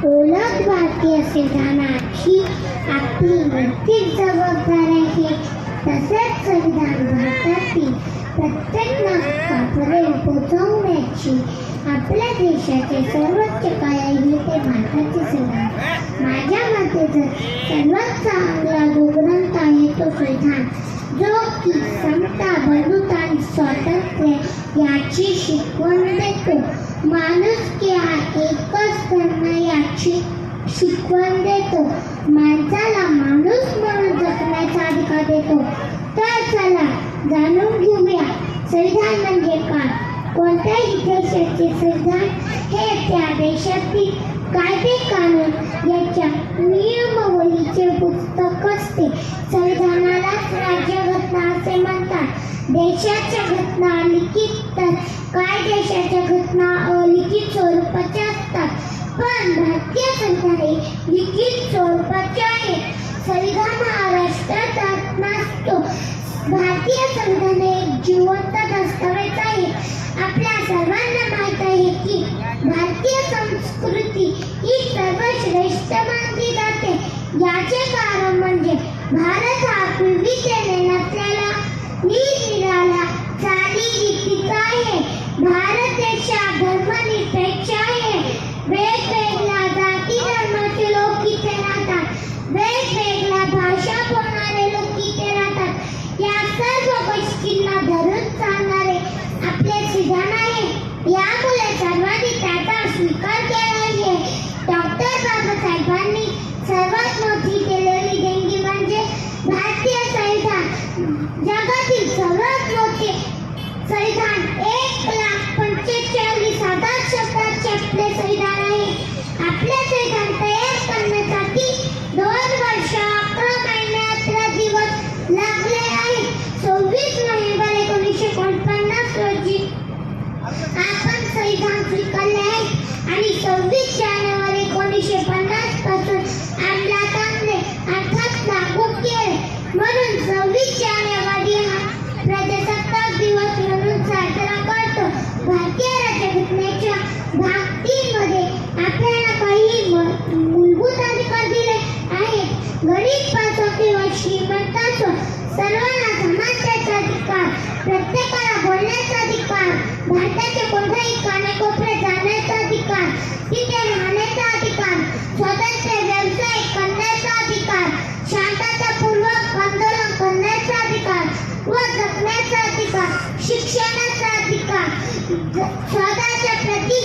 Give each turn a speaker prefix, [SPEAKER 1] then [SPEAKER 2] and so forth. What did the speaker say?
[SPEAKER 1] ओळख भारतीय संविधानाची आपली नैतिक जबाबदारी आहे. तसेच संविधान भारतातील प्रत्येक नागरिकापर्यंत पोहोचवण्याची आपल्या देशाचे सर्वोच्च काय आहे ते भारताचे संविधान. माझ्या मते तर सर्वात चांगला ग्रंथ आहे तो संविधान, जो की समता, बंधुता आणि स्वातंत्र्य याची शिकवण देतो. माणुसकी हा एकच धर्म याची शिकवण देतो. माणसाला माणूस म्हणून जगण्याचा अधिकार देतो. तर चला जाणून घेऊया संविधान म्हणजे काय. कोणत्याही देशाचे संविधान हे त्या देशातील कायदे कानून याच्या नियमावलीचे पुस्तक असते. संविधानालाच राज्यघटना असे म्हणतात. देशाच्या घटना लिखित तर काय देशाच्या घटना अलिखित स्वरूपाच्या असतात, पण भारतीय संविधान हे लिखित स्वरूपाचे आहे. संविधान हा राष्ट्रात नसतो. भारतीय संविधान हे एक जिवंत दस्तावेज आहे. आपल्या सर्वांना माहीत आहे की भारतीय संस्कृती ही सर्वश्रेष्ठ मानली जाते. याचे कारण म्हणजे भारत हा विविधतेने नसलेला निराळा चालीरीतीचा आहे. भारत देश हा धर्मनिरपेक्ष आहे. वेगवेगळ्या जाती धर्माचे लोक इथे राहतात. वेगवेगळ्या भाषा बोलणारे लोक इथे राहतात. या सर्व गोष्टींना धरून चालणारे आपले संविधान आहे. यामुळे सर्वांनी त्याचा स्वीकार केला आहे. डॉक्टर बाबासाहेबांनी सर्वात मोठी केलेली देणगी म्हणजे भारतीय संविधान. जगातील सर्वात मोठे संविधान 1,45,000 शब्दाचे आपले संविधान आहे. आपले संविधान तयार करण्यासाठी 2 वर्ष 11 महिने 11 दिवस लागले आहेत. 26 नोव्हेंबर 1949 रोजी आपण संविधान स्वीकारले आहे आणि 26 जानेवारी 1950 पासून अंमलात आणले अर्थात लागू केले. म्हणून 26 जानेवारी हा प्रजासत्ताक दिवस म्हणून साजरा करतो. भारतीय राज्यघटनेच्या भाग 3 मध्ये आपल्याला काही मूलभूत अधिकार दिले आहेत. गरीब असो किंवा श्रीमंत असो सर्वांना समानतेचा अधिकार, प्रत्येकाला बोलण्याचा अधिकार, भारताच्या कोणत्याही कानाकोपऱ्यात जाण्याचा अधिकार, तिथे राहण्याचा अधिकार, स्वतंत्र व्यवसाय करण्याचा अधिकार, शांततापूर्वक आंदोलन करण्याचा अधिकार व जगण्याचा अधिकार, शिक्षणाचा अधिकार, स्वतःच्या प्रति